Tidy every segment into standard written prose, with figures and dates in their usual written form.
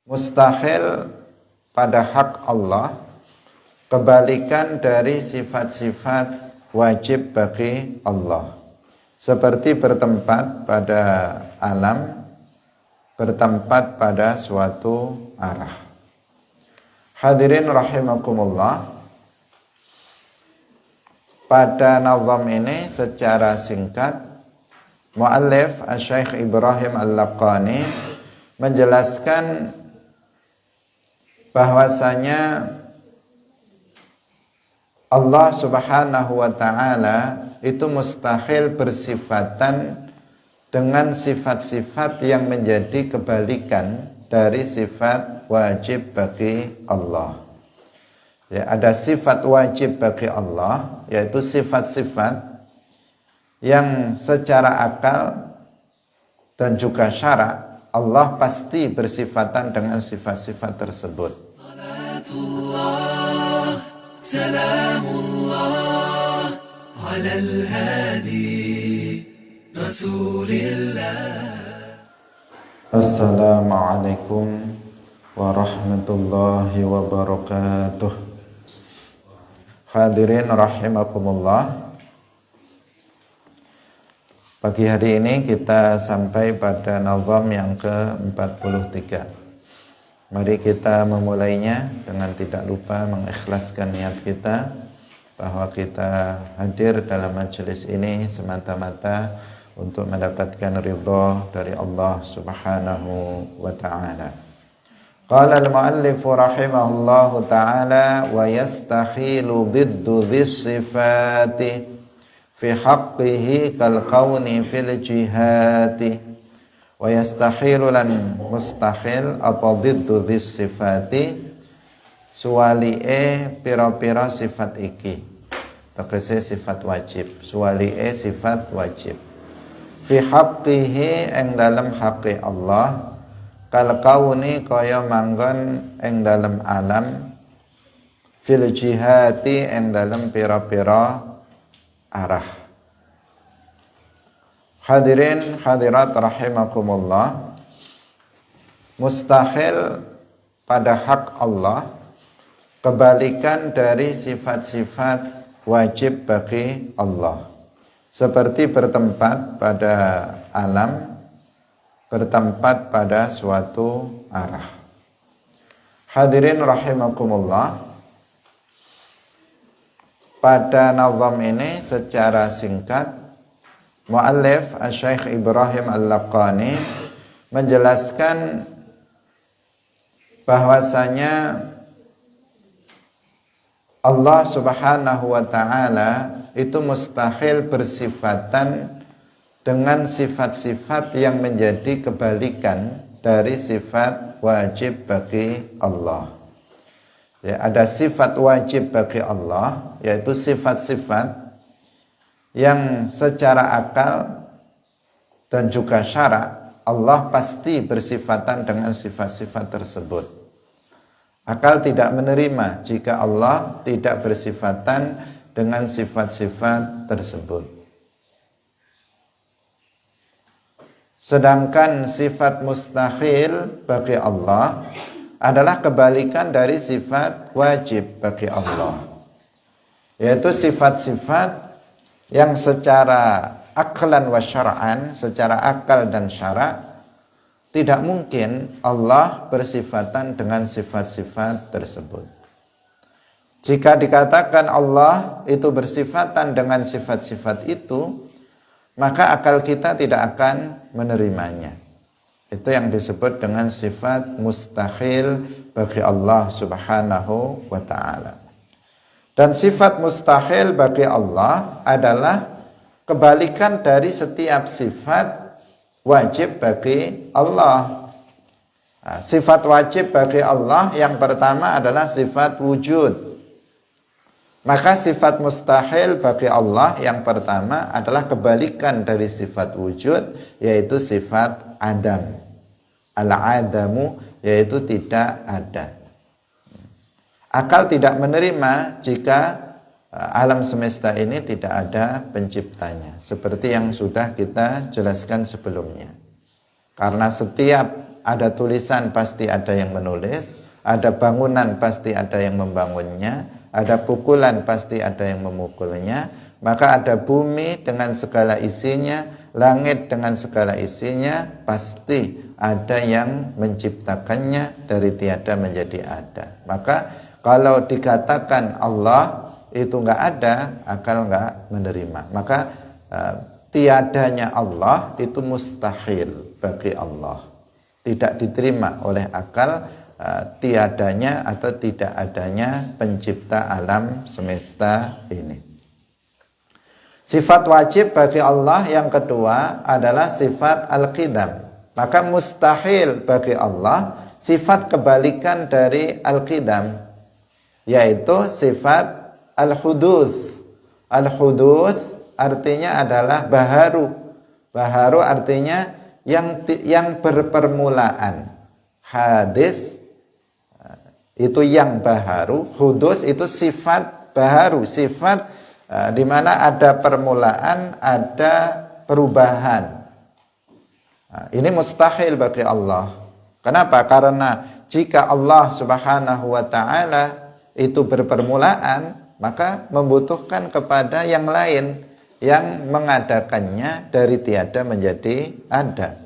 mustahil pada hak Allah, kebalikan dari sifat-sifat wajib bagi Allah, seperti bertempat pada alam, bertempat pada suatu arah. Hadirin rahimakumullah, pada nazam ini secara singkat muallif Asy-Syaikh Ibrahim Al-Laqani menjelaskan bahwasanya Allah Subhanahu wa ta'ala itu mustahil bersifatan dengan sifat-sifat yang menjadi kebalikan dari sifat wajib bagi Allah. Ya, ada sifat wajib bagi Allah, yaitu sifat-sifat yang secara akal dan juga syara Allah pasti bersifatan dengan sifat-sifat tersebut. Salatullah, salamullah, alal hadi, Rasulillah. Assalamualaikum warahmatullahi wabarakatuh. Hadirin rahimakumullah, pagi hari ini kita sampai pada nazam yang ke-43. Mari kita memulainya dengan tidak lupa mengikhlaskan niat kita bahwa kita hadir dalam majelis ini semata-mata untuk mendapatkan ridha dari Allah Subhanahu wa ta'ala. Qala al-muallif rahimahullahu ta'ala wa yastakhilu dhiddu dhis sifati fi haqqihi kal kauni fil jihati wa yastahilu lan mustahil apa dhiddu dhis sifati suwali'e pira-pira sifat iki, tegese sifat wajib, suwali'e sifat wajib fi haqqihi ing dalam haqqi Allah, kal kauni kaya manggon ing dalam alam, fil jihati ing dalam pira-pira arah. Hadirin hadirat rahimakumullah, mustahil pada hak Allah, kebalikan dari sifat-sifat wajib bagi Allah, seperti bertempat pada alam, bertempat pada suatu arah. Hadirin rahimakumullah, pada nazam ini secara singkat muallif Asy-Syaikh Ibrahim Al-Laqani menjelaskan bahwasanya Allah Subhanahu wa ta'ala itu mustahil bersifatan dengan sifat-sifat yang menjadi kebalikan dari sifat wajib bagi Allah. Ya, ada sifat wajib bagi Allah, yaitu sifat-sifat yang secara akal dan juga syara Allah pasti bersifatan dengan sifat-sifat tersebut. Akal tidak menerima jika Allah tidak bersifatan dengan sifat-sifat tersebut. Sedangkan sifat mustahil bagi Allah adalah kebalikan dari sifat wajib bagi Allah, yaitu sifat-sifat yang secara aklan wa syar'an, secara akal dan syara' tidak mungkin Allah bersifatan dengan sifat-sifat tersebut. Jika dikatakan Allah itu bersifatan dengan sifat-sifat itu, maka akal kita tidak akan menerimanya. Itu yang disebut dengan sifat mustahil bagi Allah Subhanahu wa ta'ala. Dan sifat mustahil bagi Allah adalah kebalikan dari setiap sifat wajib bagi Allah. Nah, sifat wajib bagi Allah yang pertama adalah sifat wujud. Maka sifat mustahil bagi Allah yang pertama adalah kebalikan dari sifat wujud, yaitu sifat adam. Al-adamu, yaitu tidak ada. Akal tidak menerima jika alam semesta ini tidak ada penciptanya, seperti yang sudah kita jelaskan sebelumnya. Karena setiap ada tulisan pasti ada yang menulis, ada bangunan pasti ada yang membangunnya, ada pukulan pasti ada yang memukulnya, maka ada bumi dengan segala isinya, langit dengan segala isinya, pasti ada yang menciptakannya dari tiada menjadi ada. Maka kalau dikatakan Allah itu nggak ada, akal nggak menerima. Maka tiadanya Allah itu mustahil bagi Allah, tidak diterima oleh akal tiadanya atau tidak adanya pencipta alam semesta ini. Sifat wajib bagi Allah yang kedua adalah sifat al-qidam. Maka mustahil bagi Allah sifat kebalikan dari al-qidam, yaitu sifat al-hudus. Al-hudus artinya adalah baharu. Baharu artinya yang berpermulaan. Hadis itu yang baharu, hudus itu sifat baharu, sifat di mana ada permulaan, ada perubahan. Ini mustahil bagi Allah. Kenapa? Karena jika Allah Subhanahu wa taala itu berpermulaan, maka membutuhkan kepada yang lain yang mengadakannya dari tiada menjadi ada.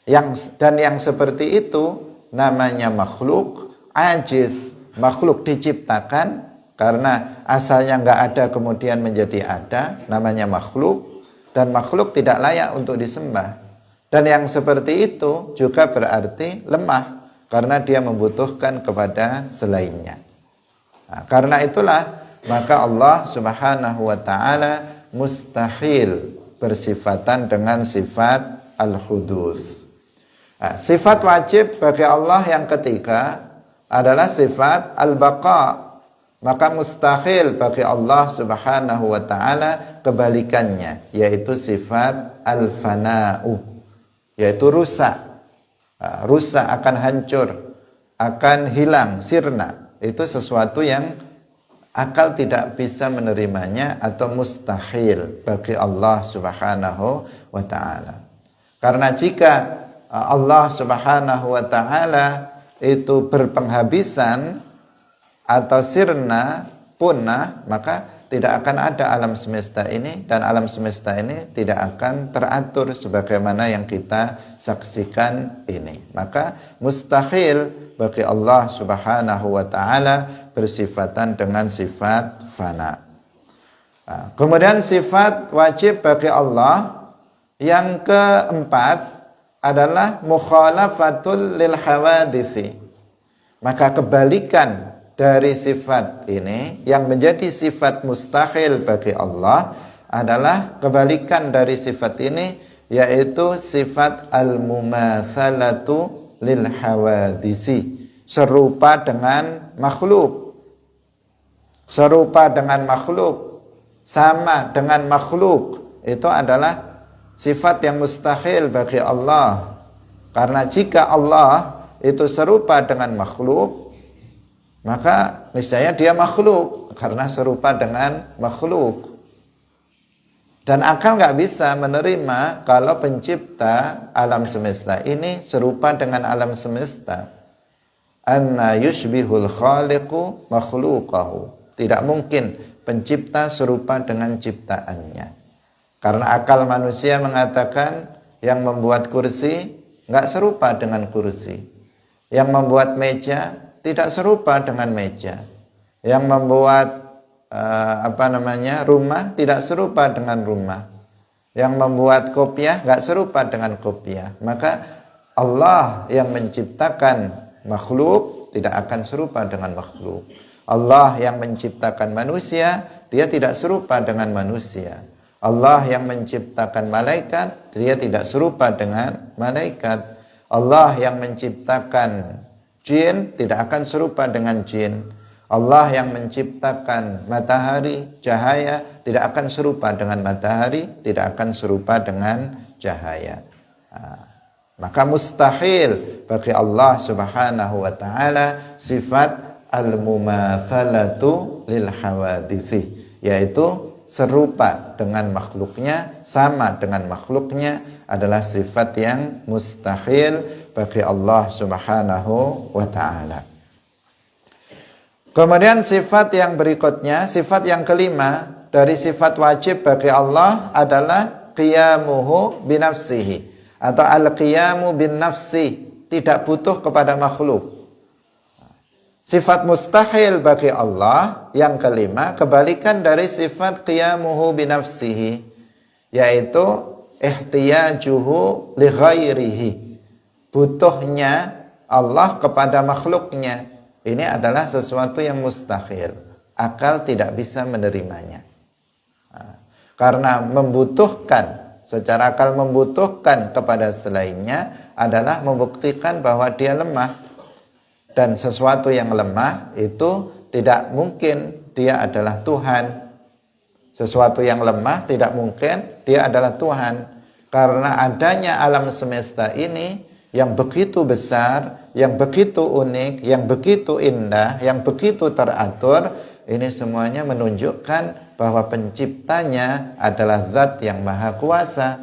Yang seperti itu namanya makhluk ajiz. Makhluk diciptakan karena asalnya nggak ada kemudian menjadi ada, namanya makhluk, dan makhluk tidak layak untuk disembah. Dan yang seperti itu juga berarti lemah karena dia membutuhkan kepada selainnya. Nah, karena itulah maka Allah Subhanahu wa taala mustahil bersifatan dengan sifat al-hudus. Nah, sifat wajib bagi Allah yang ketiga adalah sifat al-baqa. Maka mustahil bagi Allah Subhanahu wa taala kebalikannya, yaitu sifat al-fana'u, yaitu rusak. Rusak akan hancur, akan hilang, sirna. Itu sesuatu yang akal tidak bisa menerimanya atau mustahil bagi Allah Subhanahu wa taala. Karena jika Allah Subhanahu wa taala itu berpenghabisan atau sirna, punah, maka tidak akan ada alam semesta ini, dan alam semesta ini tidak akan teratur sebagaimana yang kita saksikan ini. Maka mustahil bagi Allah Subhanahu wa taala bersifatan dengan sifat fana. Kemudian sifat wajib bagi Allah yang keempat adalah mukhalafatul lil hawadisi. Maka kebalikan dari sifat ini yang menjadi sifat mustahil bagi Allah adalah kebalikan dari sifat ini, yaitu sifat al-mumatsalatu lil hawadisi, serupa dengan makhluk. Serupa dengan makhluk, sama dengan makhluk, itu adalah sifat yang mustahil bagi Allah. Karena jika Allah itu serupa dengan makhluk, maka niscaya dia makhluk karena serupa dengan makhluk. Dan akal nggak bisa menerima kalau pencipta alam semesta ini serupa dengan alam semesta. Anna yushbihul khaliqu makhluqahu. Tidak mungkin pencipta serupa dengan ciptaannya. Karena akal manusia mengatakan yang membuat kursi nggak serupa dengan kursi. Yang membuat meja tidak serupa dengan meja. Yang membuat rumah tidak serupa dengan rumah. Yang membuat kopiah nggak serupa dengan kopiah. Maka Allah yang menciptakan makhluk tidak akan serupa dengan makhluk. Allah yang menciptakan manusia, dia tidak serupa dengan manusia. Allah yang menciptakan malaikat, dia tidak serupa dengan malaikat. Allah yang menciptakan jin tidak akan serupa dengan jin. Allah yang menciptakan matahari, cahaya, tidak akan serupa dengan matahari, tidak akan serupa dengan cahaya. Maka mustahil bagi Allah Subhanahu wa taala sifat al-mumatsalatu lil hawadisi, yaitu serupa dengan makhluknya, sama dengan makhluknya, adalah sifat yang mustahil bagi Allah Subhanahu wa ta'ala. Kemudian sifat yang berikutnya, sifat yang kelima dari sifat wajib bagi Allah adalah qiyamuhu binafsihi atau al-qiyamu bin nafsi, tidak butuh kepada makhluk. Sifat mustahil bagi Allah yang kelima kebalikan dari sifat qiyamuhu binafsihi, yaitu ihtiyajuhu li ghairihi, butuhnya Allah kepada makhluknya. Ini adalah sesuatu yang mustahil, akal tidak bisa menerimanya. Karena membutuhkan, secara akal membutuhkan kepada selainnya adalah membuktikan bahwa dia lemah. Dan sesuatu yang lemah itu tidak mungkin dia adalah Tuhan. Sesuatu yang lemah tidak mungkin dia adalah Tuhan. Karena adanya alam semesta ini yang begitu besar, yang begitu unik, yang begitu indah, yang begitu teratur, ini semuanya menunjukkan bahwa penciptanya adalah zat yang maha kuasa.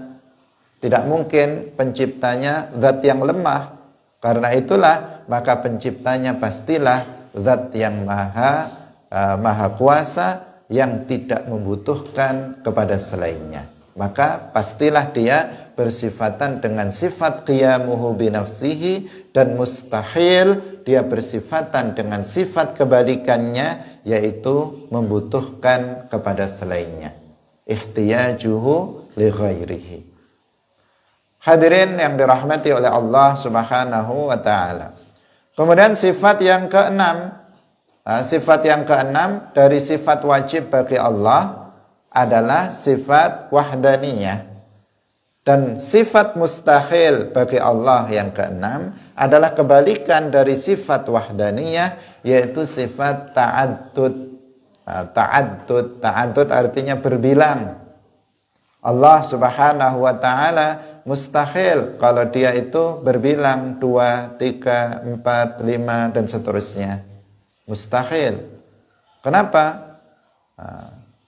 Tidak mungkin penciptanya zat yang lemah. Karena itulah maka penciptanya pastilah zat yang maha kuasa, yang tidak membutuhkan kepada selainnya. Maka pastilah dia bersifatan dengan sifat qiyamuhu binafsihi, dan mustahil dia bersifatan dengan sifat kebalikannya, yaitu membutuhkan kepada selainnya. Ihtiyajuhu li ghairihi. Hadirin yang dirahmati oleh Allah Subhanahu wa ta'ala. Kemudian sifat yang keenam, dari sifat wajib bagi Allah adalah sifat wahdaniyah. Dan sifat mustahil bagi Allah yang keenam adalah kebalikan dari sifat wahdaniyah, yaitu sifat ta'addud. Ta'addud artinya berbilang. Allah Subhanahu wa ta'ala mustahil kalau dia itu berbilang 2, 3, 4, 5 dan seterusnya. Mustahil. Kenapa?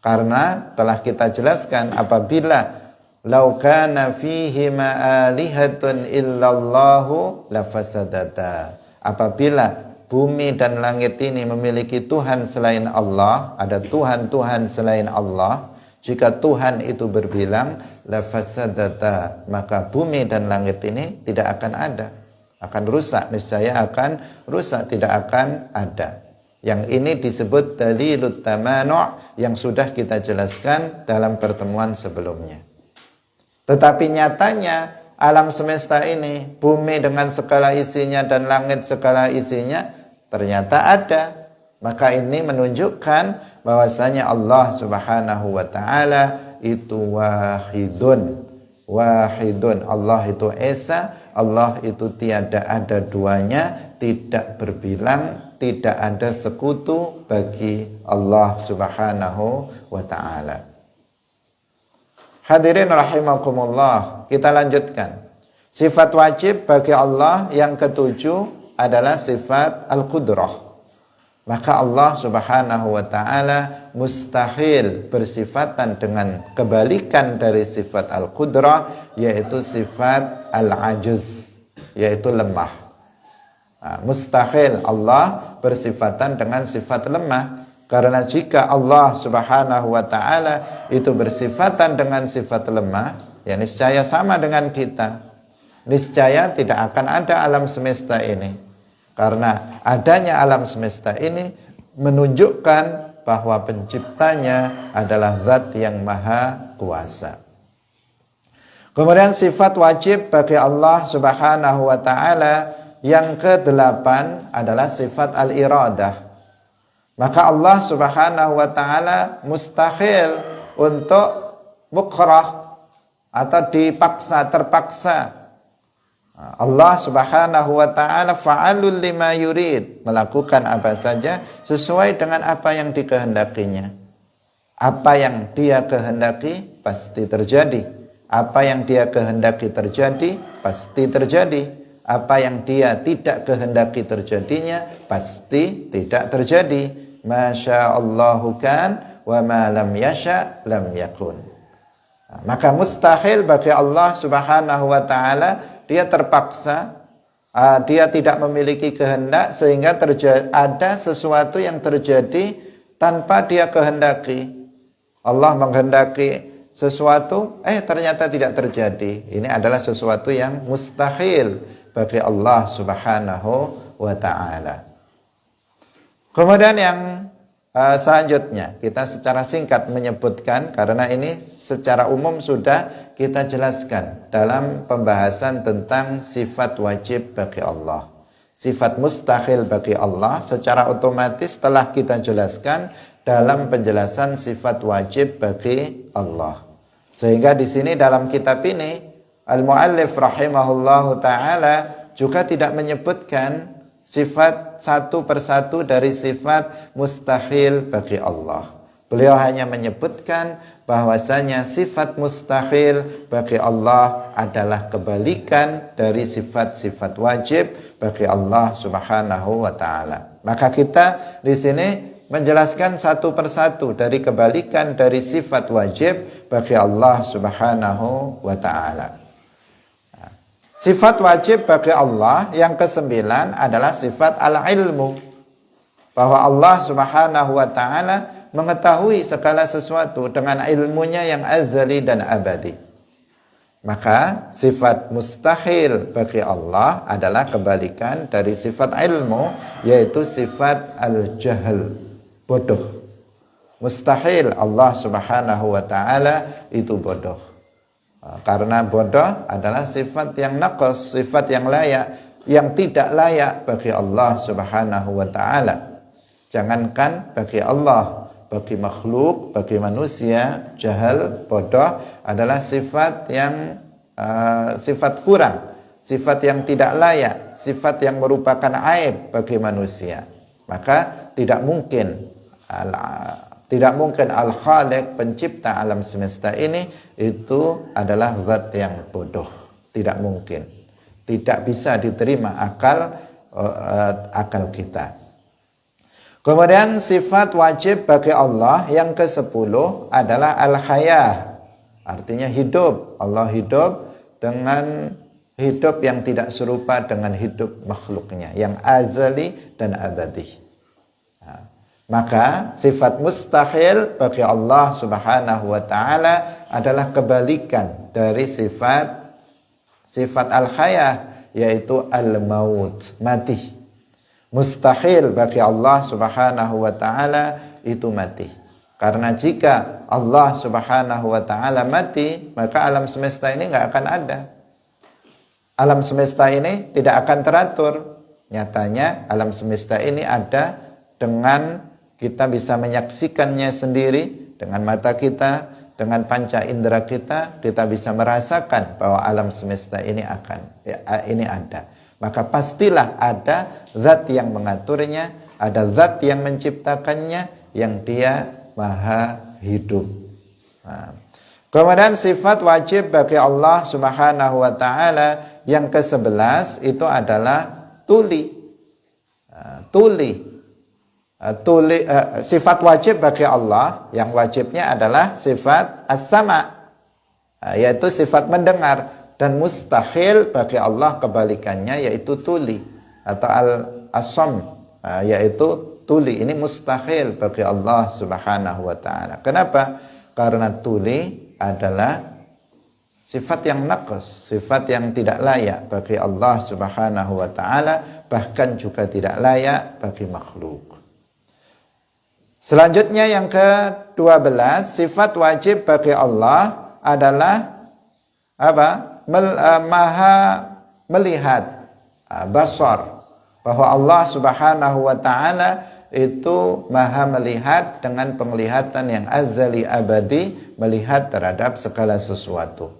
Karena telah kita jelaskan, apabila lau kana fihi ma'alihatun illallahu lafasadata, apabila bumi dan langit ini memiliki Tuhan selain Allah, ada Tuhan-Tuhan selain Allah, jika Tuhan itu berbilang lafasadata, maka bumi dan langit ini tidak akan ada, akan rusak, niscaya akan rusak, tidak akan ada. Yang ini disebut dalilut tamanu' yang sudah kita jelaskan dalam pertemuan sebelumnya. Tetapi nyatanya alam semesta ini, bumi dengan segala isinya dan langit segala isinya, ternyata ada. Maka ini menunjukkan bahwasanya Allah Subhanahu wa ta'ala itu wahidun. Wahidun, Allah itu esa, Allah itu tiada ada duanya, tidak berbilang, tidak ada sekutu bagi Allah Subhanahu wa ta'ala. Hadirin rahimakumullah, kita lanjutkan. Sifat wajib bagi Allah yang ketujuh adalah sifat al-qudrah. Maka Allah Subhanahu wa ta'ala mustahil bersifatan dengan kebalikan dari sifat al-qudrah, yaitu sifat al-ajz, yaitu lemah. Mustahil Allah bersifatan dengan sifat lemah. Karena jika Allah Subhanahu wa ta'ala itu bersifatan dengan sifat lemah, ya niscaya sama dengan kita. Niscaya tidak akan ada alam semesta ini. Karena adanya alam semesta ini menunjukkan bahwa penciptanya adalah zat yang maha kuasa. Kemudian sifat wajib bagi Allah Subhanahu wa ta'ala yang ke-8 adalah sifat al-iradah. Maka Allah Subhanahu wa ta'ala mustahil untuk mukrah atau dipaksa, terpaksa. Allah Subhanahu wa ta'ala fa'alul lima yurid, melakukan apa saja sesuai dengan apa yang dikehendakinya. Apa yang dia kehendaki pasti terjadi. Apa yang dia kehendaki terjadi pasti terjadi. Apa yang dia tidak kehendaki terjadinya pasti tidak terjadi. Masya Allahu kan wa ma lam yasha lam yakun. Maka mustahil bagi Allah Subhanahu wa taala, dia terpaksa, dia tidak memiliki kehendak sehingga ada sesuatu yang terjadi tanpa dia kehendaki. Allah menghendaki sesuatu, ternyata tidak terjadi. Ini adalah sesuatu yang mustahil bagi Allah Subhanahu wa taala. Kemudian yang selanjutnya kita secara singkat menyebutkan, karena ini secara umum sudah kita jelaskan dalam pembahasan tentang sifat wajib bagi Allah. Sifat mustahil bagi Allah secara otomatis telah kita jelaskan dalam penjelasan sifat wajib bagi Allah. Sehingga di sini dalam kitab ini al-muallif rahimahullahu taala juga tidak menyebutkan sifat satu persatu dari sifat mustahil bagi Allah. Beliau hanya menyebutkan bahwasanya sifat mustahil bagi Allah adalah kebalikan dari sifat-sifat wajib bagi Allah Subhanahu wa taala. Maka kita di sini menjelaskan satu persatu dari kebalikan dari sifat wajib bagi Allah Subhanahu wa taala. Sifat wajib bagi Allah yang kesembilan adalah sifat al-ilmu. Bahwa Allah Subhanahu wa ta'ala mengetahui segala sesuatu dengan ilmunya yang azali dan abadi. Maka sifat mustahil bagi Allah adalah kebalikan dari sifat ilmu, yaitu sifat al-jahl, bodoh. Mustahil Allah Subhanahu wa ta'ala itu bodoh. Karena bodoh adalah sifat yang naqas, sifat yang layak, yang tidak layak bagi Allah Subhanahu wa ta'ala. Jangankan bagi Allah, bagi makhluk, bagi manusia, jahal, bodoh adalah sifat yang sifat kurang, sifat yang tidak layak, sifat yang merupakan aib bagi manusia. Maka tidak mungkin Al-Khaliq, pencipta alam semesta ini, itu adalah zat yang bodoh. Tidak mungkin. Tidak bisa diterima akal kita. Kemudian sifat wajib bagi Allah yang ke-10 adalah al-hayah. Artinya hidup. Allah hidup dengan hidup yang tidak serupa dengan hidup makhluknya, yang azali dan abadi. Maka sifat mustahil bagi Allah Subhanahu wa ta'ala adalah kebalikan dari sifat al-hayah, yaitu al-maut, mati. Mustahil bagi Allah Subhanahu wa ta'ala itu mati. Karena jika Allah Subhanahu wa ta'ala mati, maka alam semesta ini nggak akan ada. Alam semesta ini tidak akan teratur. Nyatanya alam semesta ini ada dengan kita bisa menyaksikannya sendiri dengan mata kita, dengan panca indera kita bisa merasakan bahwa alam semesta ini ini ada. Maka pastilah ada zat yang mengaturnya, ada zat yang menciptakannya, yang dia maha hidup. Kemudian sifat wajib bagi Allah Subhanahu wa ta'ala yang ke-11 itu adalah tuli. Sifat wajib bagi Allah, yang wajibnya adalah sifat as-sama', yaitu sifat mendengar, dan mustahil bagi Allah kebalikannya, yaitu tuli atau al-asam, yaitu tuli. Ini mustahil bagi Allah Subhanahu wa ta'ala. Kenapa? Karena tuli adalah sifat yang naqas, sifat yang tidak layak bagi Allah Subhanahu wa ta'ala, bahkan juga tidak layak bagi makhluk. Selanjutnya yang ke-12, sifat wajib bagi Allah adalah apa? Maha melihat, basar. Bahwa Allah Subhanahu wa ta'ala itu maha melihat dengan penglihatan yang azali abadi, melihat terhadap segala sesuatu.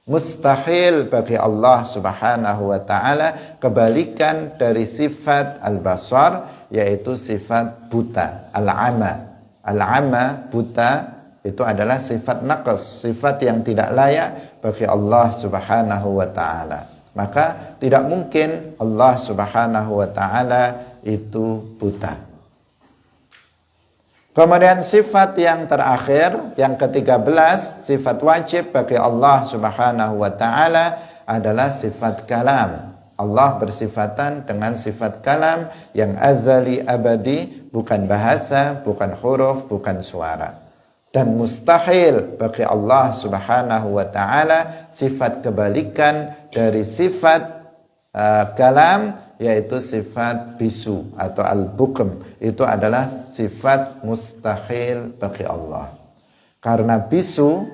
Mustahil bagi Allah Subhanahu wa ta'ala kebalikan dari sifat al-basar, yaitu sifat buta, al-ama. Al-ama, buta, itu adalah sifat naqas, sifat yang tidak layak bagi Allah Subhanahu wa ta'ala. Maka tidak mungkin Allah Subhanahu wa ta'ala itu buta. Kemudian sifat yang terakhir, yang ke-13, sifat wajib bagi Allah Subhanahu wa taala adalah sifat kalam. Allah bersifatan dengan sifat kalam yang azali abadi, bukan bahasa, bukan huruf, bukan suara. Dan mustahil bagi Allah Subhanahu wa taala sifat kebalikan dari sifat kalam, yaitu sifat bisu atau al-bukm. Itu adalah sifat mustahil bagi Allah. Karena bisu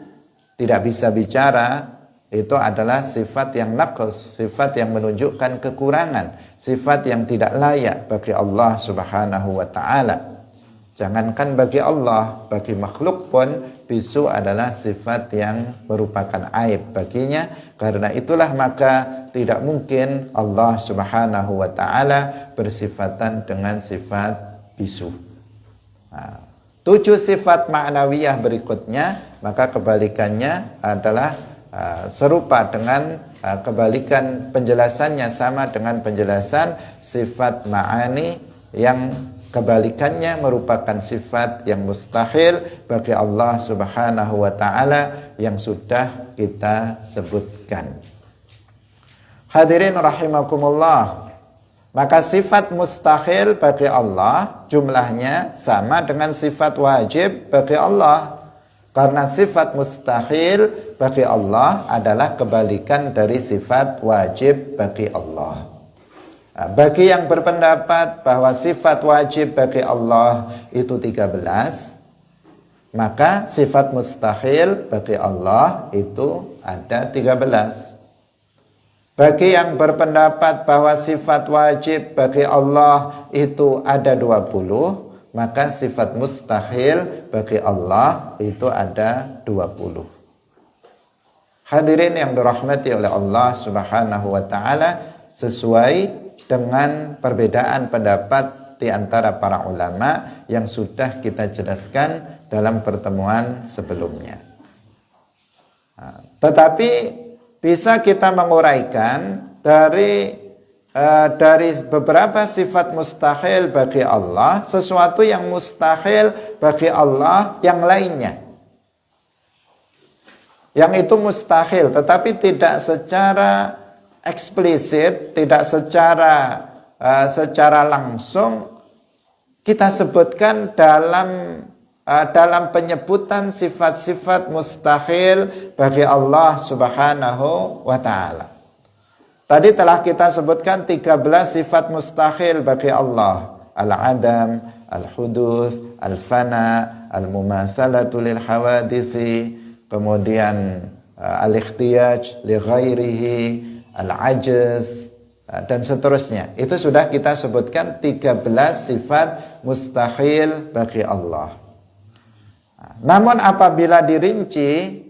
tidak bisa bicara, itu adalah sifat yang naqs, sifat yang menunjukkan kekurangan, sifat yang tidak layak bagi Allah Subhanahu wa taala. Jangankan bagi Allah, bagi makhluk pun bisu adalah sifat yang merupakan aib baginya. Karena itulah maka tidak mungkin Allah Subhanahu wa taala bersifatan dengan sifat bisu. 7 sifat ma'nawiyah berikutnya, maka kebalikannya adalah serupa dengan kebalikan penjelasannya, sama dengan penjelasan sifat ma'ani yang kebalikannya merupakan sifat yang mustahil bagi Allah Subhanahu wa taala yang sudah kita sebutkan. Hadirin rahimakumullah, maka sifat mustahil bagi Allah jumlahnya sama dengan sifat wajib bagi Allah. Karena sifat mustahil bagi Allah adalah kebalikan dari sifat wajib bagi Allah. Bagi yang berpendapat bahwa sifat wajib bagi Allah itu 13, maka sifat mustahil bagi Allah itu ada 13. Bagi yang berpendapat bahwa sifat wajib bagi Allah itu ada 20, maka sifat mustahil bagi Allah itu ada 20. Hadirin yang dirahmati oleh Allah Subhanahu wa taala, sesuai dengan perbedaan pendapat di antara para ulama yang sudah kita jelaskan dalam pertemuan sebelumnya. Tetapi bisa kita menguraikan dari beberapa sifat mustahil bagi Allah, sesuatu yang mustahil bagi Allah yang lainnya. Yang itu mustahil, tetapi tidak secara eksplisit, tidak secara langsung kita sebutkan dalam penyebutan sifat-sifat mustahil bagi Allah Subhanahu wa taala. Tadi telah kita sebutkan 13 sifat mustahil bagi Allah. Al-adam, al-huduts, al-fana, al-mumatsalatu lil hawaditsi, kemudian al-ikhtiyaj li ghairihi, al-ajaz, dan seterusnya. Itu sudah kita sebutkan 13 sifat mustahil bagi Allah. Namun apabila dirinci,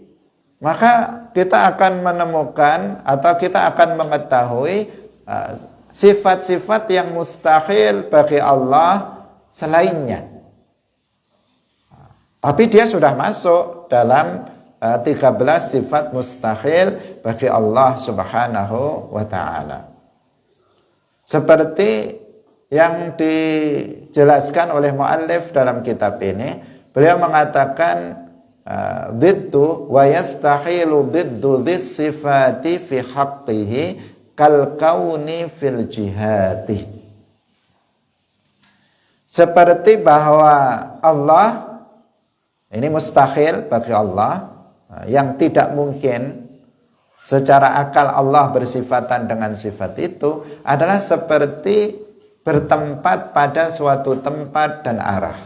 maka kita akan menemukan atau kita akan mengetahui sifat-sifat yang mustahil bagi Allah selainnya. Tapi dia sudah masuk dalam 13 sifat mustahil bagi Allah Subhanahu wa taala. Seperti yang dijelaskan oleh muallif dalam kitab ini, beliau mengatakan diddu wa yastahilu diddu dhis sifati fi haqqihi kal kauni fil jihati. Seperti bahwa Allah ini mustahil bagi Allah, yang tidak mungkin secara akal Allah bersifatan dengan sifat itu adalah seperti bertempat pada suatu tempat dan arah.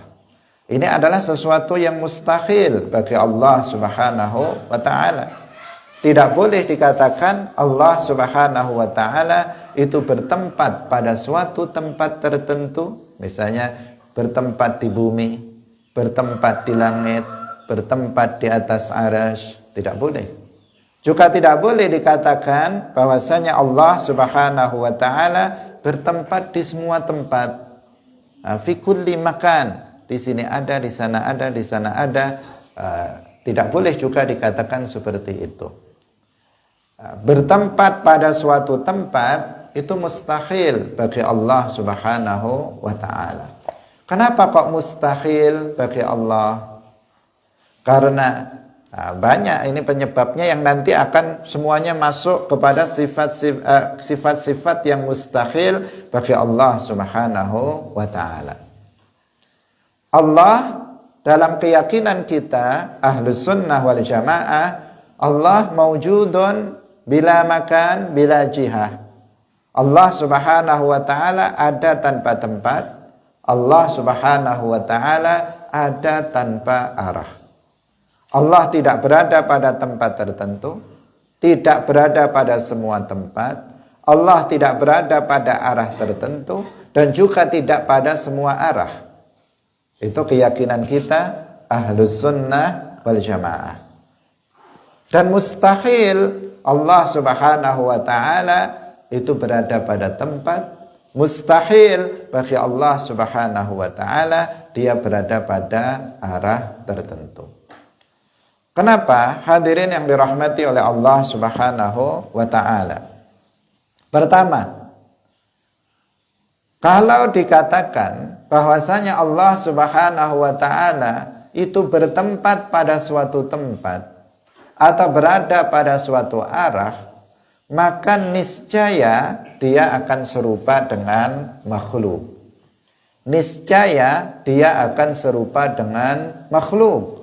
Ini adalah sesuatu yang mustahil bagi Allah Subhanahu wa taala. Tidak boleh dikatakan Allah Subhanahu wa taala itu bertempat pada suatu tempat tertentu, misalnya bertempat di bumi, bertempat di langit, bertempat di atas arasy. Tidak boleh. Juga tidak boleh dikatakan bahwasanya Allah Subhanahu wa taala bertempat di semua tempat. Fi kulli makan. Di sini ada, di sana ada, di sana ada. Tidak boleh juga dikatakan seperti itu. Bertempat pada suatu tempat itu mustahil bagi Allah Subhanahu wa taala. Kenapa kok mustahil bagi Allah? Karena banyak ini penyebabnya yang nanti akan semuanya masuk kepada sifat-sifat yang mustahil bagi Allah Subhanahu wa ta'ala. Allah dalam keyakinan kita Ahlus Sunnah wal Jamaah, Allah maujudun bila makan bila jihah. Allah Subhanahu wa ta'ala ada tanpa tempat, Allah Subhanahu wa ta'ala ada tanpa arah. Allah tidak berada pada tempat tertentu, tidak berada pada semua tempat, Allah tidak berada pada arah tertentu, dan juga tidak pada semua arah. Itu keyakinan kita Ahlus Sunnah wal Jamaah. Dan mustahil Allah Subhanahu wa ta'ala itu berada pada tempat, mustahil bagi Allah Subhanahu wa ta'ala dia berada pada arah tertentu. Kenapa? Hadirin yang dirahmati oleh Allah Subhanahu wa ta'ala. Pertama, kalau dikatakan bahwasanya Allah Subhanahu wa ta'ala itu bertempat pada suatu tempat atau berada pada suatu arah, maka niscaya dia akan serupa dengan makhluk. Niscaya dia akan serupa dengan makhluk.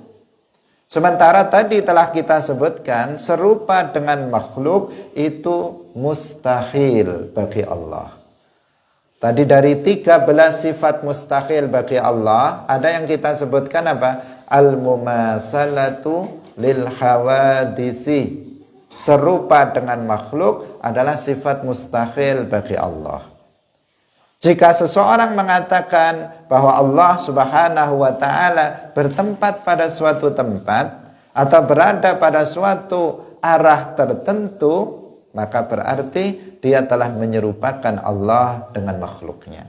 Sementara tadi telah kita sebutkan serupa dengan makhluk itu mustahil bagi Allah. Tadi dari 13 sifat mustahil bagi Allah, ada yang kita sebutkan apa? Al-mumatsalatu lil hawadisi. Serupa dengan makhluk adalah sifat mustahil bagi Allah. Jika seseorang mengatakan bahwa Allah Subhanahu wa ta'ala bertempat pada suatu tempat atau berada pada suatu arah tertentu, maka berarti dia telah menyerupakan Allah dengan makhluknya.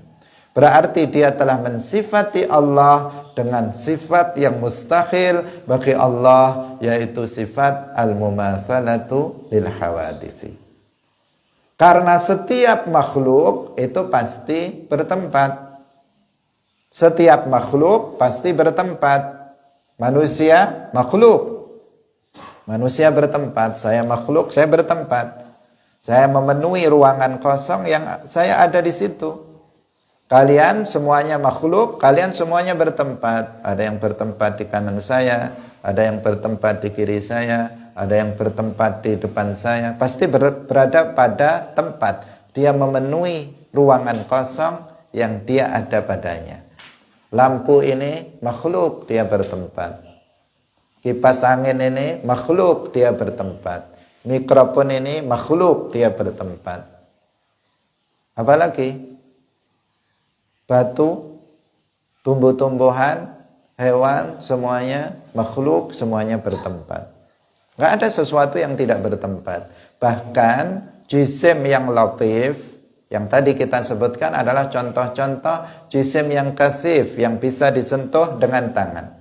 Berarti dia telah mensifati Allah dengan sifat yang mustahil bagi Allah, yaitu sifat al-mumatsalatu lil hawadisi. Karena setiap makhluk itu pasti bertempat. Setiap makhluk pasti bertempat. Manusia makhluk. Manusia bertempat, saya makhluk, saya bertempat. Saya memenuhi ruangan kosong yang saya ada di situ. Kalian semuanya makhluk, kalian semuanya bertempat. Ada yang bertempat di kanan saya, ada yang bertempat di kiri saya, ada yang bertempat di depan saya. Pasti berada pada tempat. Dia memenuhi ruangan kosong yang dia ada padanya. Lampu ini makhluk, dia bertempat. Kipas angin ini makhluk, dia bertempat. Mikrofon ini makhluk, dia bertempat. Apalagi? Batu, tumbuh-tumbuhan, hewan, semuanya makhluk, semuanya bertempat. Nggak ada sesuatu yang tidak bertempat. Bahkan jisim yang latif, yang tadi kita sebutkan adalah contoh-contoh jisim yang kathif, yang bisa disentuh dengan tangan.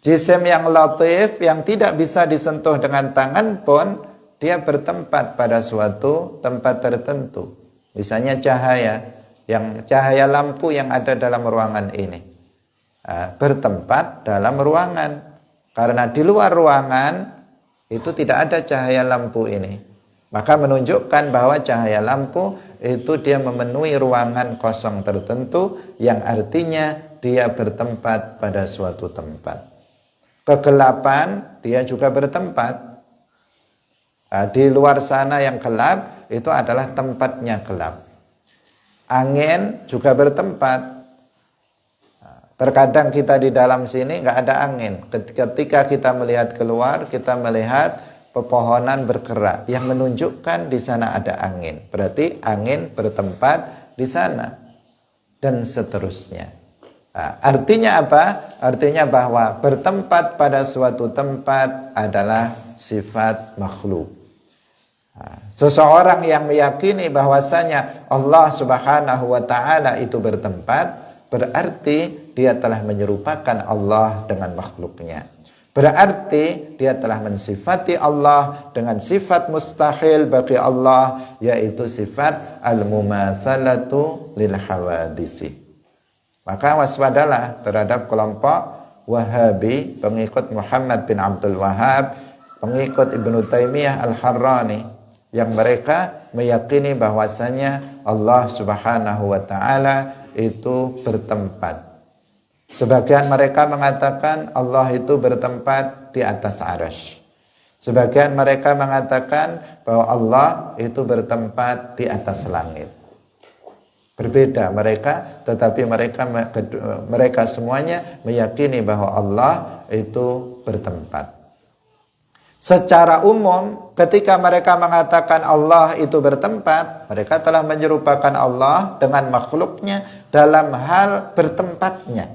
Jisim yang latif, yang tidak bisa disentuh dengan tangan pun, dia bertempat pada suatu tempat tertentu. Misalnya cahaya. Yang cahaya lampu yang ada dalam ruangan ini bertempat dalam ruangan, karena di luar ruangan itu tidak ada cahaya lampu ini, maka menunjukkan bahwa cahaya lampu itu dia memenuhi ruangan kosong tertentu, yang artinya dia bertempat pada suatu tempat. Kegelapan dia juga bertempat. Di luar sana yang gelap itu adalah tempatnya gelap. Angin juga bertempat. Terkadang kita di dalam sini nggak ada angin. Ketika kita melihat keluar, kita melihat pepohonan bergerak yang menunjukkan di sana ada angin. Berarti angin bertempat di sana dan seterusnya. Artinya apa? Artinya bahwa bertempat pada suatu tempat adalah sifat makhluk. Seseorang yang meyakini bahwasanya Allah Subhanahu wa ta'ala itu bertempat, berarti dia telah menyerupakan Allah dengan makhluknya. Berarti dia telah mensifati Allah dengan sifat mustahil bagi Allah, yaitu sifat al-mumatsalatu lil hawadisi. Maka waspadalah terhadap kelompok Wahabi, pengikut Muhammad bin Abdul Wahhab, pengikut Ibnu Taimiyah Al-Harrani, yang mereka meyakini bahwasanya Allah Subhanahu wa taala itu bertempat. Sebagian mereka mengatakan Allah itu bertempat di atas arsy. Sebagian mereka mengatakan bahwa Allah itu bertempat di atas langit. Berbeda mereka, tetapi mereka semuanya meyakini bahwa Allah itu bertempat. Secara umum, ketika mereka mengatakan Allah itu bertempat, mereka telah menyerupakan Allah dengan makhluknya dalam hal bertempatnya.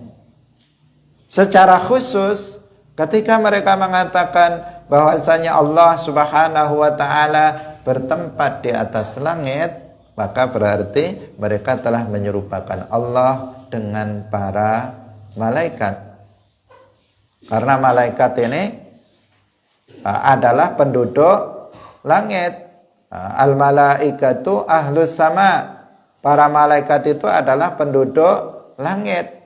Secara khusus, ketika mereka mengatakan bahwasanya Allah Subhanahu wa taala bertempat di atas langit, maka berarti mereka telah menyerupakan Allah dengan para malaikat. Karena malaikat ini adalah penduduk langit. Al-malaikatu ahlus sama. Para malaikat itu adalah penduduk langit.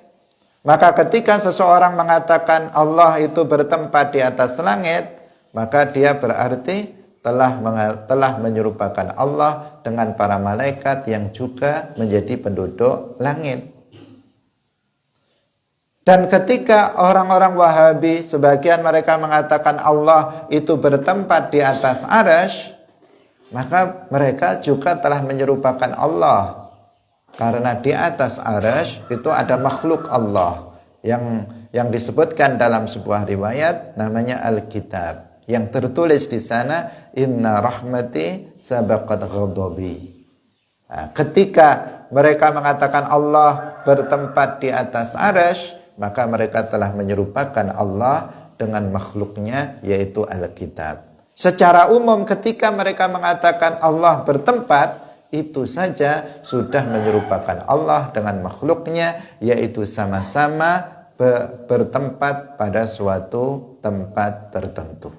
Maka ketika seseorang mengatakan Allah itu bertempat di atas langit, maka dia berarti telah menyerupakan Allah dengan para malaikat yang juga menjadi penduduk langit. Dan ketika orang-orang Wahabi, sebagian mereka mengatakan Allah itu bertempat di atas arsy, maka mereka juga telah menyerupakan Allah. Karena di atas arsy itu ada makhluk Allah yang disebutkan dalam sebuah riwayat namanya Alkitab. Yang tertulis di sana, inna rahmati sabaqat ghadabi. Ketika mereka mengatakan Allah bertempat di atas arsy, maka mereka telah menyerupakan Allah dengan makhluknya, yaitu Alkitab. Secara umum ketika mereka mengatakan Allah bertempat, itu saja sudah menyerupakan Allah dengan makhluknya, yaitu sama-sama bertempat pada suatu tempat tertentu.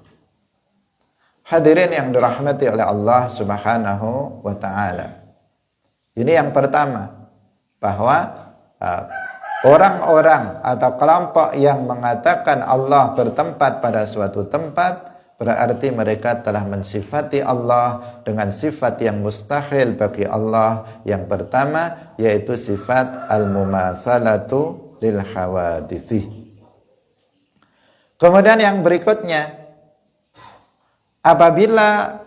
Hadirin yang dirahmati oleh Allah Subhanahu wa taala. Ini yang pertama, bahwa orang-orang atau kelompok yang mengatakan Allah bertempat pada suatu tempat, berarti mereka telah mensifati Allah dengan sifat yang mustahil bagi Allah. Yang pertama yaitu sifat al-mumatsalatu lil hawaditsi. Kemudian yang berikutnya, apabila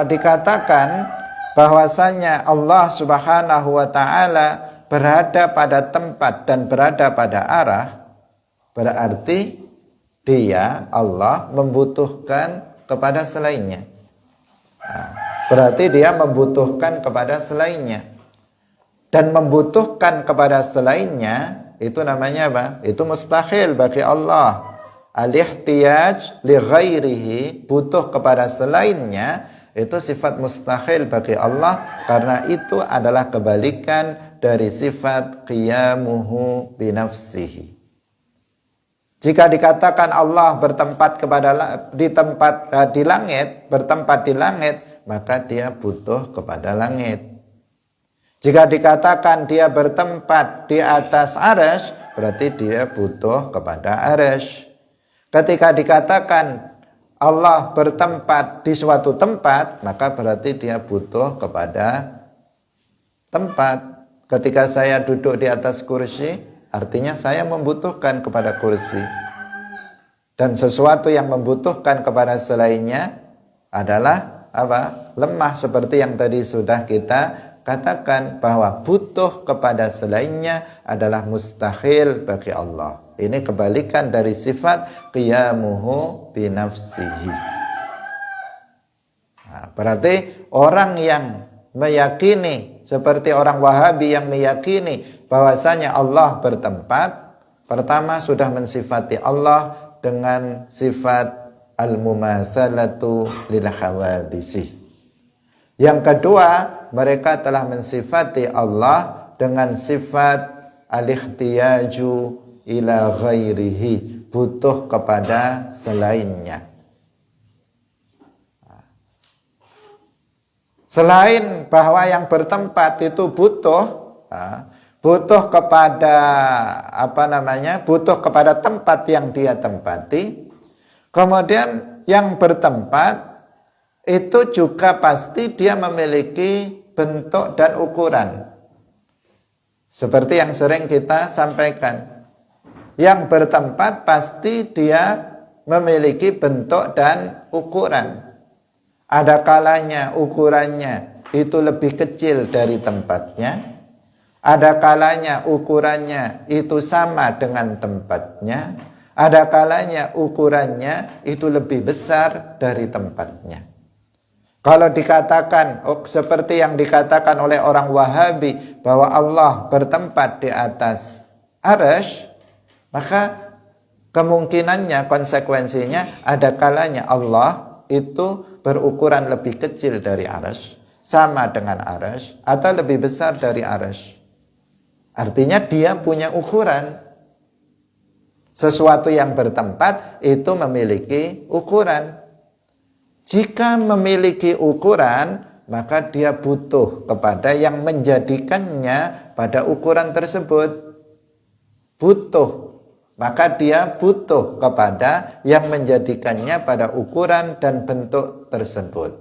dikatakan bahwasanya Allah Subhanahu wa taala berada pada tempat dan berada pada arah, berarti dia, Allah, membutuhkan kepada selainnya. Berarti dia membutuhkan kepada selainnya. Dan membutuhkan kepada selainnya itu namanya apa? Itu mustahil bagi Allah. Al-ihtiyaj li ghairihi, butuh kepada selainnya, itu sifat mustahil bagi Allah, karena itu adalah kebalikan dari sifat qiyamuhu binafsihi. Jika dikatakan Allah bertempat di langit, bertempat di langit, maka dia butuh kepada langit. Jika dikatakan dia bertempat di atas arsy, berarti dia butuh kepada arsy. Ketika dikatakan Allah bertempat di suatu tempat, maka berarti dia butuh kepada tempat. Ketika saya duduk di atas kursi, artinya saya membutuhkan kepada kursi. Dan sesuatu yang membutuhkan kepada selainnya adalah apa? Lemah, seperti yang tadi sudah kita katakan, bahwa butuh kepada selainnya adalah mustahil bagi Allah. Ini kebalikan dari sifat qiyamuhu binafsihi. Berarti orang yang meyakini, seperti orang Wahabi yang meyakini bahwasanya Allah bertempat, pertama sudah mensifati Allah dengan sifat al-mumatsalatu lil hawadisi. Yang kedua, mereka telah mensifati Allah dengan sifat al-ihtiyaju ila ghairihi, butuh kepada selainnya. Selain bahwa yang bertempat itu butuh butuh kepada butuh kepada tempat yang dia tempati. Kemudian yang bertempat itu juga pasti dia memiliki bentuk dan ukuran. Seperti yang sering kita sampaikan, yang bertempat pasti dia memiliki bentuk dan ukuran. Ada kalanya ukurannya itu lebih kecil dari tempatnya. Ada kalanya ukurannya itu sama dengan tempatnya. Ada kalanya ukurannya itu lebih besar dari tempatnya. Kalau dikatakan seperti yang dikatakan oleh orang Wahabi bahwa Allah bertempat di atas arsy, maka kemungkinannya, konsekuensinya ada kalanya Allah itu berukuran lebih kecil dari arsy, sama dengan arsy, atau lebih besar dari arsy. Artinya dia punya ukuran. Sesuatu yang bertempat itu memiliki ukuran. Jika memiliki ukuran, maka dia butuh kepada yang menjadikannya pada ukuran tersebut. Butuh. Maka dia butuh kepada yang menjadikannya pada ukuran dan bentuk tersebut.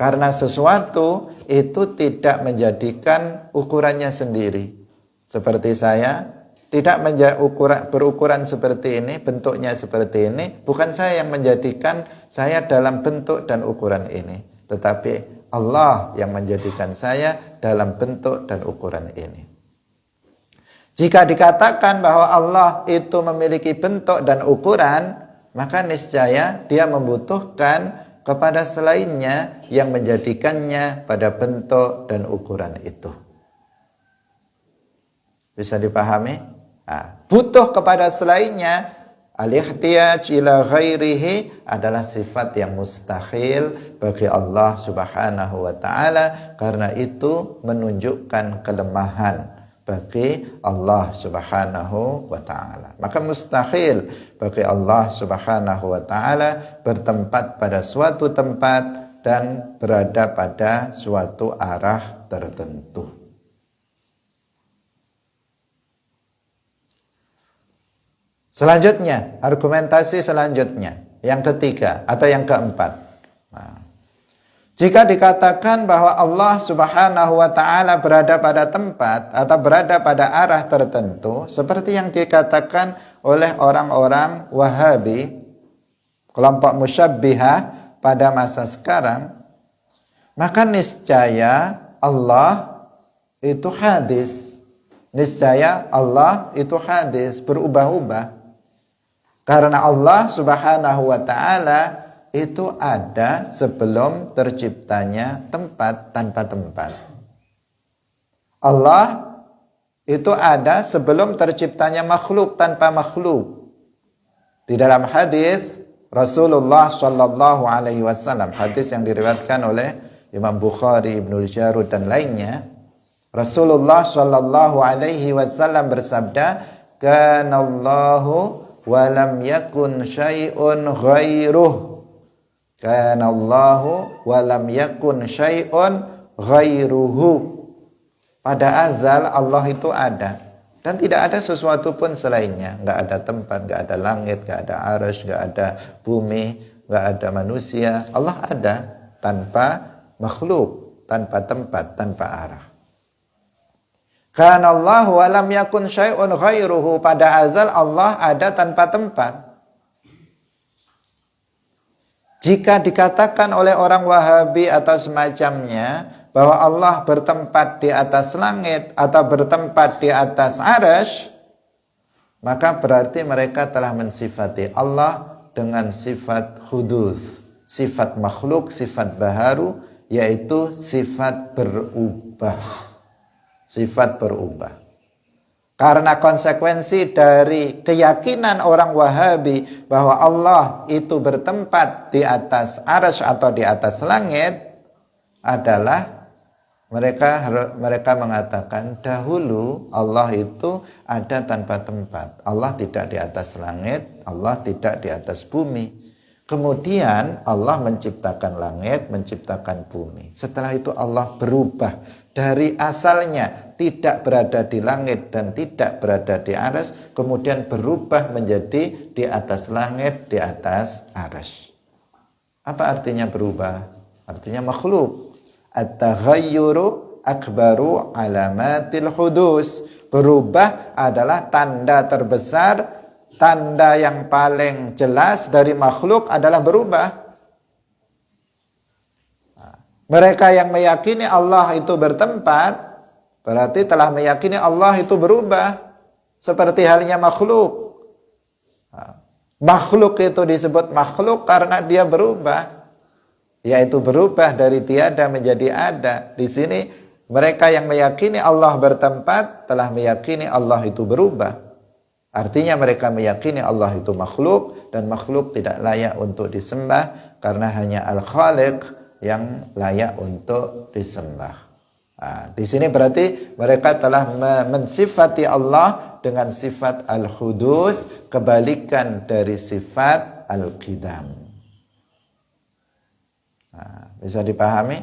Karena sesuatu itu tidak menjadikan ukurannya sendiri. Seperti saya, tidak berukuran seperti ini, bentuknya seperti ini, bukan saya yang menjadikan saya dalam bentuk dan ukuran ini, tetapi Allah yang menjadikan saya dalam bentuk dan ukuran ini. Jika dikatakan bahwa Allah itu memiliki bentuk dan ukuran, maka niscaya dia membutuhkan kepada selainnya yang menjadikannya pada bentuk dan ukuran itu. Bisa dipahami? Nah, butuh kepada selainnya, al-ihtiyaj ila ghairihi adalah sifat yang mustahil bagi Allah Subhanahu wa taala, karena itu menunjukkan kelemahan bagi Allah Subhanahu wa taala. Maka mustahil bagi Allah Subhanahu wa taala bertempat pada suatu tempat dan berada pada suatu arah tertentu. Selanjutnya, argumentasi selanjutnya, yang ketiga atau yang keempat. Nah, jika dikatakan bahwa Allah Subhanahu wa taala berada pada tempat atau berada pada arah tertentu, seperti yang dikatakan oleh orang-orang Wahabi, kelompok musyabbihah pada masa sekarang, maka niscaya Allah itu hadis. Niscaya Allah itu hadis, berubah-ubah. Karena Allah Subhanahu wa taala itu ada sebelum terciptanya tempat tanpa tempat. Allah itu ada sebelum terciptanya makhluk tanpa makhluk. Di dalam hadis Rasulullah sallallahu alaihi wasallam, hadis yang diriwayatkan oleh Imam Bukhari, Ibnu Jarud dan lainnya, Rasulullah sallallahu alaihi wasallam bersabda, "Kanallahu wa lam yakun syai'un ghairuh." Kanallahu wa lam yakun syai'un ghairuhu. Pada azal Allah itu ada dan tidak ada sesuatu pun selainnya. Enggak ada tempat, enggak ada langit, enggak ada arsy, enggak ada bumi, enggak ada manusia. Allah ada tanpa makhluk, tanpa tempat, tanpa arah. Karena Allah wa lam yakun syai'un ghairuhu. Pada azal Allah ada tanpa tempat. Jika dikatakan oleh orang Wahabi atau semacamnya bahwa Allah bertempat di atas langit atau bertempat di atas arsy, maka berarti mereka telah mensifati Allah dengan sifat hudus, sifat makhluk, sifat baharu, yaitu sifat berubah. Sifat berubah. Karena konsekuensi dari keyakinan orang Wahabi bahwa Allah itu bertempat di atas arsy atau di atas langit adalah mereka mengatakan dahulu Allah itu ada tanpa tempat. Allah tidak di atas langit, Allah tidak di atas bumi. Kemudian Allah menciptakan langit, menciptakan bumi. Setelah itu Allah berubah dari asalnya tidak berada di langit dan tidak berada di arsy, kemudian berubah menjadi di atas langit, di atas arsy. Apa artinya berubah? Artinya makhluk. At-taghayyuru akbaru alamatil hudus. Berubah adalah tanda terbesar, tanda yang paling jelas dari makhluk adalah berubah. Mereka yang meyakini Allah itu bertempat, berarti telah meyakini Allah itu berubah. Seperti halnya makhluk. Makhluk itu disebut makhluk karena dia berubah. Yaitu berubah dari tiada menjadi ada. Di sini mereka yang meyakini Allah bertempat telah meyakini Allah itu berubah. Artinya mereka meyakini Allah itu makhluk dan makhluk tidak layak untuk disembah karena hanya Al-Khaliq yang layak untuk disembah. Di sini berarti mereka telah mensifati Allah dengan sifat Al-Hudus, kebalikan dari sifat Al-Qidam. Bisa dipahami?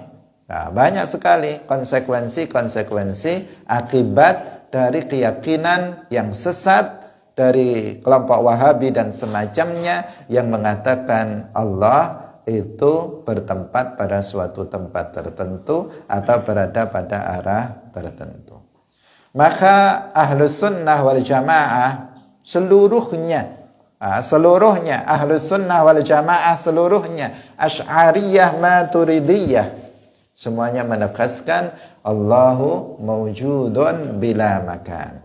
Banyak sekali konsekuensi-konsekuensi akibat dari keyakinan yang sesat dari kelompok Wahabi dan semacamnya yang mengatakan Allah itu bertempat pada suatu tempat tertentu atau berada pada arah tertentu. Maka Ahlus Sunnah wal Jamaah seluruhnya Ahlus Sunnah wal Jamaah seluruhnya, Asy'ariyah, Maturidiyah, semuanya menegaskan Allahu mawjudun bila makan.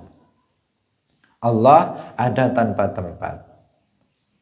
Allah ada tanpa tempat.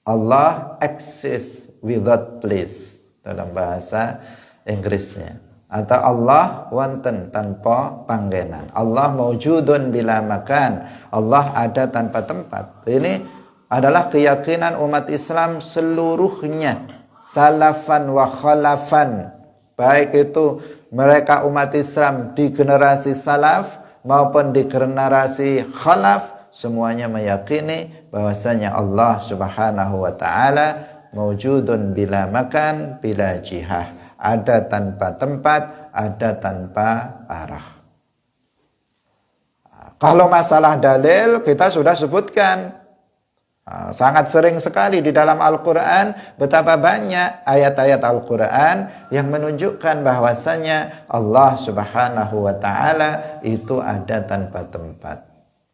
Allah exists without place dalam bahasa Inggrisnya. Atau Allah wonten tanpa panggenan. Allah mawjudun bila makan. Allah ada tanpa tempat. Ini adalah keyakinan umat Islam seluruhnya, salafan wa khalafan. Baik itu mereka umat Islam di generasi salaf maupun di generasi khalaf, semuanya meyakini bahwasanya Allah Subhanahu wa taala mawjudun bila makan, bila jihah. Ada tanpa tempat, ada tanpa arah. Kalau masalah dalil kita sudah sebutkan. Sangat sering sekali di dalam Al-Quran, betapa banyak ayat-ayat Al-Quran yang menunjukkan bahwasanya Allah Subhanahu wa ta'ala itu ada tanpa tempat.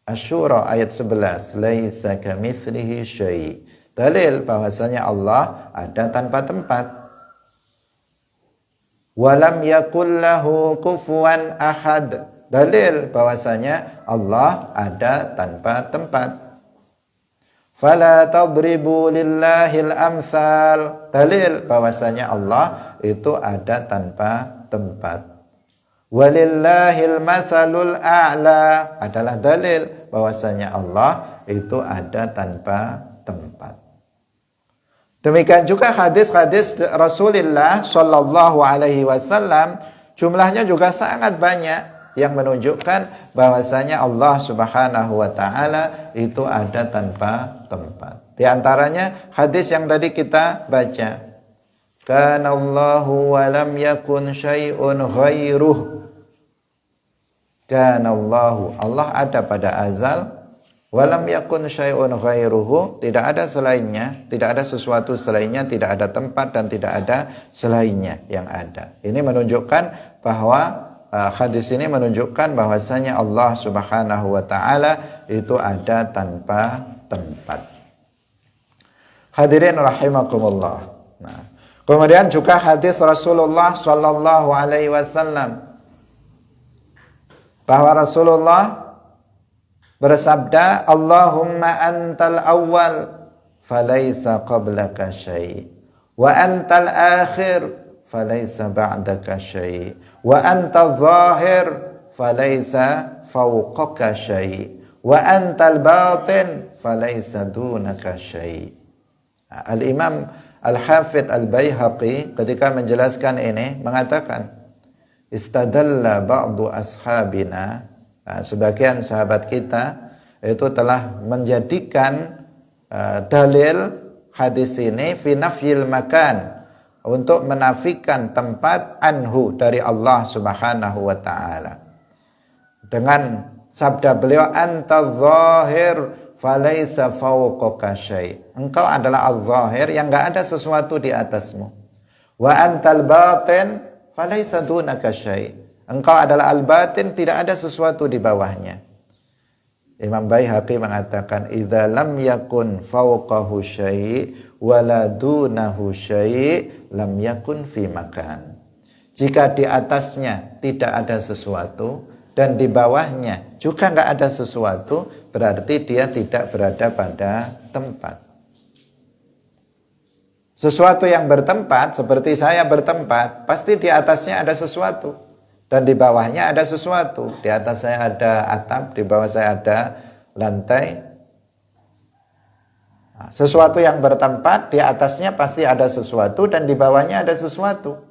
Asy-Syura ayat 11, laisa kamitslihi syai'. Dalil bahwasanya Allah ada tanpa tempat. Walam yakul lahu kufuwan ahad. Dalil bahwasanya Allah ada tanpa tempat. Fala tadribu lillahil amsal. Dalil bahwasanya Allah itu ada tanpa tempat. Walillahil masalul a'la adalah dalil bahwasanya Allah itu ada tanpa tempat. Demikian juga hadis-hadis Rasulullah sallallahu alaihi wasallam jumlahnya juga sangat banyak yang menunjukkan bahwasanya Allah Subhanahu wa taala itu ada tanpa tempat. Di antaranya hadis yang tadi kita baca. Kana Allahu wa lam yakun syai'un ghairuh. Kana Allahu, Allah ada pada azal, wa lam yakun syai'un ghairuhu, tidak ada selainnya, tidak ada sesuatu selainnya, tidak ada tempat dan tidak ada selainnya yang ada. Ini menunjukkan bahwa hadis ini menunjukkan bahwasanya Allah Subhanahu wa taala itu ada tanpa tempat. Hadirin rahimakumullah. Nah, kemudian juga hadis Rasulullah sallallahu alaihi wasallam bahwa Rasulullah bersabda, Allahumma antal awwal falaysa qablaka syai' wa antal akhir falaysa ba'daka syai' wa anta zahir falaysa fawqaka syai' wa antal batin falaysa dunaka syai'. Al-Imam Al-Hafidh Al-Baihaqi ketika menjelaskan ini mengatakan, istadalla ba'du ashabina, sebagian sahabat kita itu telah menjadikan dalil hadis ini fi nafyil makan, untuk menafikan tempat anhu dari Allah Subhanahu wa taala. dengan sabda beliau, anta zahir falaisa fawqaka syai'. Engkau adalah al-zahir yang enggak ada sesuatu di atasmu. Wa antal batin falaisa dunaka syai'. Engkau adalah al-batin, tidak ada sesuatu di bawahnya. Imam Baihaqi mengatakan, idza lam yakun fawqahu syai' wala dunahu syai' lam yakun fi makan. Jika di atasnya tidak ada sesuatu dan di bawahnya juga enggak ada sesuatu, berarti dia tidak berada pada tempat. Sesuatu yang bertempat, seperti saya bertempat, pasti di atasnya ada sesuatu dan di bawahnya ada sesuatu. Di atas saya ada atap, di bawah saya ada lantai. Sesuatu yang bertempat, di atasnya pasti ada sesuatu dan di bawahnya ada sesuatu.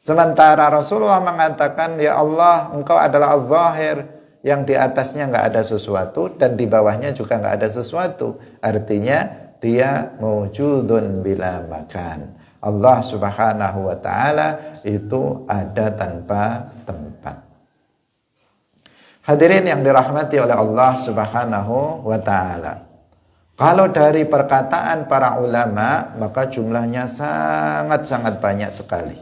Sementara Rasulullah mengatakan, ya Allah, engkau adalah al-zahir, yang di atasnya enggak ada sesuatu dan di bawahnya juga enggak ada sesuatu. Artinya dia mawjudun bila makan. Allah Subhanahu wa taala itu ada tanpa tempat. Hadirin yang dirahmati oleh Allah Subhanahu wa taala. Kalau dari perkataan para ulama, maka jumlahnya sangat-sangat banyak sekali.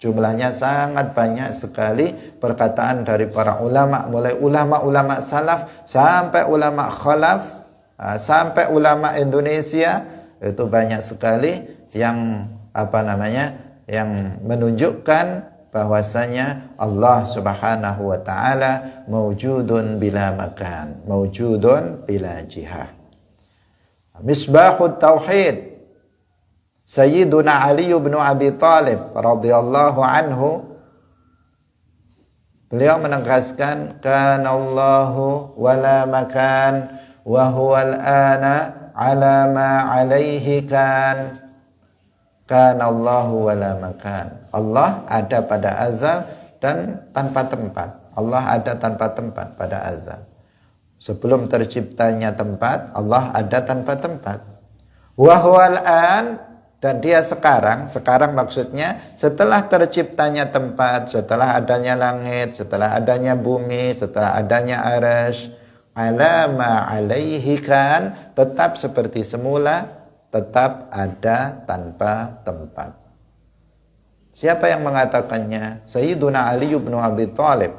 Jumlahnya sangat banyak sekali perkataan dari para ulama, mulai ulama-ulama salaf sampai ulama khalaf, sampai ulama Indonesia, itu banyak sekali yang yang menunjukkan bahwasanya Allah Subhanahu wa taala mawjudun bila makan, mawjudun bila jihah. Misbahut tauhid Sayyiduna Ali bin Abi Thalib radhiyallahu anhu, beliau menegaskan, kanallahu wala makan wa huwal ana ala ma alaihi kan. Kanallahu wala makan. Allah ada pada azal dan tanpa tempat. Allah ada tanpa tempat pada azal. Sebelum terciptanya tempat, Allah ada tanpa tempat. Wa huwal an, dan dia sekarang maksudnya setelah terciptanya tempat, setelah adanya langit, setelah adanya bumi, setelah adanya arasy, alama alaihi kan, tetap seperti semula, tetap ada tanpa tempat. Siapa yang mengatakannya? Sayyiduna Ali bin Abi Thalib,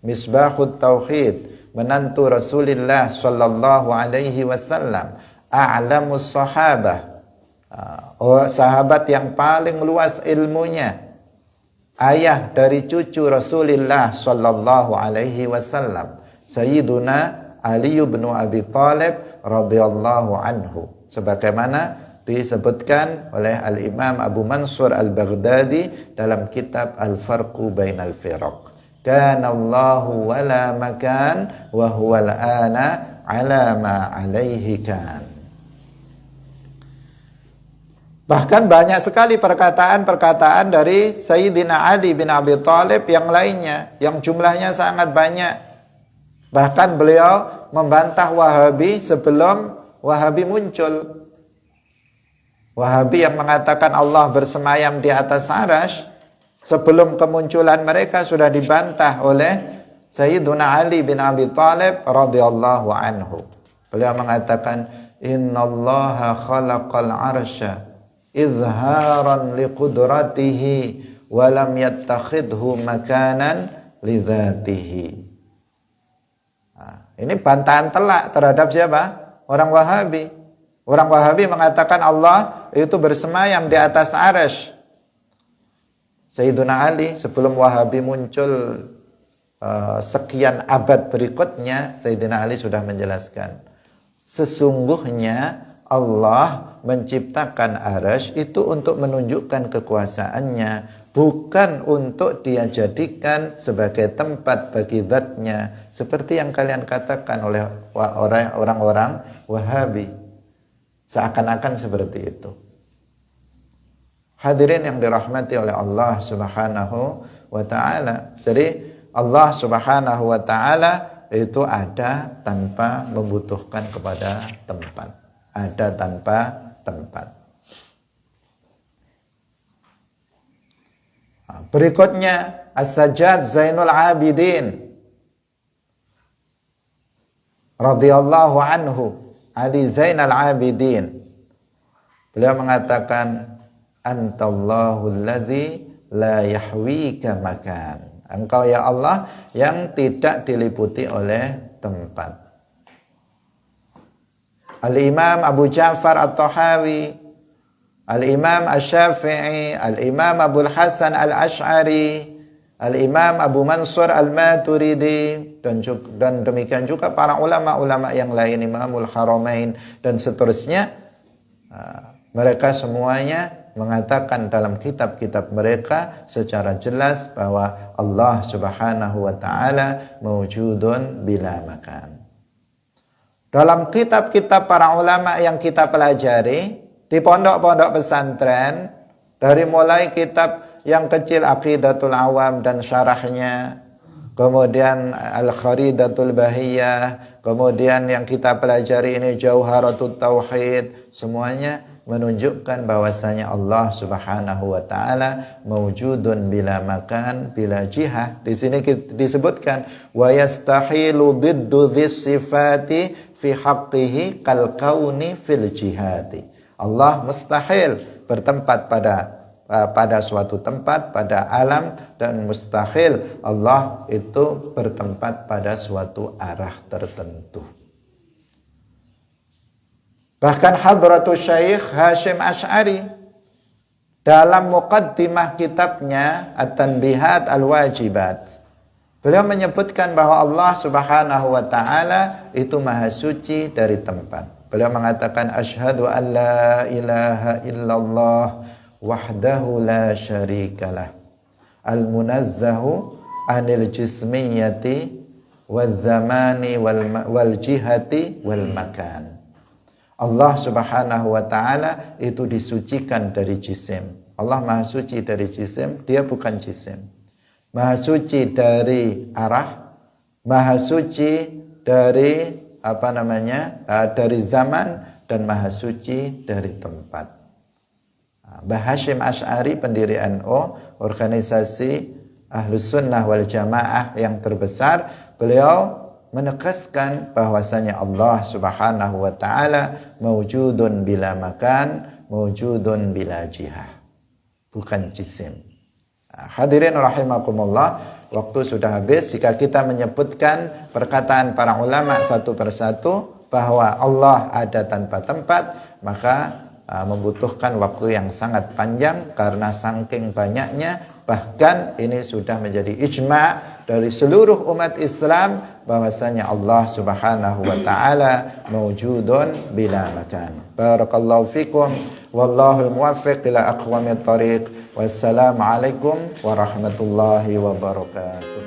misbahut tauhid, menantu Rasulullah sallallahu alaihi wasallam, a'lamus sahabah, sahabat yang paling luas ilmunya, ayah dari cucu Rasulullah sallallahu alaihi wasallam, Sayyiduna Ali bin Abi Thalib radhiyallahu anhu, sebagaimana disebutkan oleh Al-Imam Abu Mansur Al-Baghdadi dalam kitab Al-Farqu Bainal Firaq. Kana Allahu wala makan wa huwal ana ala ma alaihi kan. Bahkan banyak sekali perkataan-perkataan dari Sayyidina Ali bin Abi Thalib yang lainnya, yang jumlahnya sangat banyak. Bahkan beliau membantah Wahabi sebelum Wahabi muncul. Wahabi yang mengatakan Allah bersemayam di atas arasy, sebelum kemunculan mereka sudah dibantah oleh Sayyidina Ali bin Abi Thalib radhiyallahu anhu. Beliau mengatakan, innallaha khalaqal arsya izharan liqudratihi wa lam yattakhidhu makanan lidzatihi. Ini bantahan telak terhadap siapa? Orang Wahabi. Orang Wahabi mengatakan Allah itu bersemayam di atas arasy. Sayyiduna Ali sebelum Wahabi muncul sekian abad berikutnya, Sayyidina Ali sudah menjelaskan, sesungguhnya Allah menciptakan arasy itu untuk menunjukkan kekuasaannya, bukan untuk dia jadikan sebagai tempat bagi zatnya, seperti yang kalian katakan oleh orang-orang Wahabi. Seakan-akan seperti itu. Hadirin yang dirahmati oleh Allah Subhanahu wa taala. Jadi Allah Subhanahu wa taala itu ada tanpa membutuhkan kepada tempat. Ada tanpa tempat. Berikutnya As-Sajjad Zainul Abidin radhiyallahu anhu, Ali Zainal Abidin, beliau mengatakan, antallahul ladzi la yahwika makan. Engkau ya Allah yang tidak diliputi oleh tempat. Al-Imam Abu Ja'far At-Tahawi, Al-Imam Asy-Syafi'i, Al-Imam Abul Hasan Al-Asy'ari, Al-Imam Abu Mansur Al-Maturidi, dan demikian juga para ulama-ulama yang lain, Imamul Haramain dan seterusnya. Mereka semuanya mengatakan dalam kitab-kitab mereka secara jelas bahwa Allah Subhanahu wa taala mawjudun bila makan. Dalam kitab-kitab para ulama yang kita pelajari di pondok-pondok pesantren, dari mulai kitab yang kecil Aqidatul Awam dan syarahnya, kemudian Al-Kharidatul Bahiyah, kemudian yang kita pelajari ini Jauharatut Tauhid, semuanya menunjukkan bahwasanya Allah Subhanahu wa taala mawjudun bila makan bila jihah. Di sini disebutkan wa yastahilu biddu dzis sifati fi haqqihi kal kauni fil jihati. Allah mustahil bertempat pada suatu tempat, pada alam, dan mustahil Allah itu bertempat pada suatu arah tertentu. Bahkan Hadratus Syekh Hasyim Asy'ari dalam muqaddimah kitabnya At-Tanbihat Al-Wajibat, beliau menyebutkan bahwa Allah Subhanahu wa taala itu maha suci dari tempat. Beliau mengatakan asyhadu an la ilaha illallah wahdahu la syarikalah al-munazzahu anil jismiyati wal zamani wal jihati wal makan. Allah Subhanahu wa taala itu disucikan dari jisim. Allah maha suci dari jisim, dia bukan jisim. Maha suci dari arah, maha suci dari dari zaman, dan maha suci dari tempat. Mbah Hasyim Asy'ari, pendiri NU, organisasi Ahlus Sunnah wal Jamaah yang terbesar, beliau menegaskan bahwasanya Allah Subhanahu wa taala mawjudun bila makan, mawjudun bila jihah, bukan jisim. Hadirin rahimakumullah, waktu sudah habis. Jika kita menyebutkan perkataan para ulama satu persatu bahwa Allah ada tanpa tempat, maka membutuhkan waktu yang sangat panjang karena saking banyaknya. Bahkan ini sudah menjadi ijma' dari seluruh umat Islam bahwasanya Allah Subhanahu wa taala mawjudun bila makan. Barakallahu fikum wallahul muwaffiq ila aqwamit thariq. Wassalamu alaikum warahmatullahi wabarakatuh.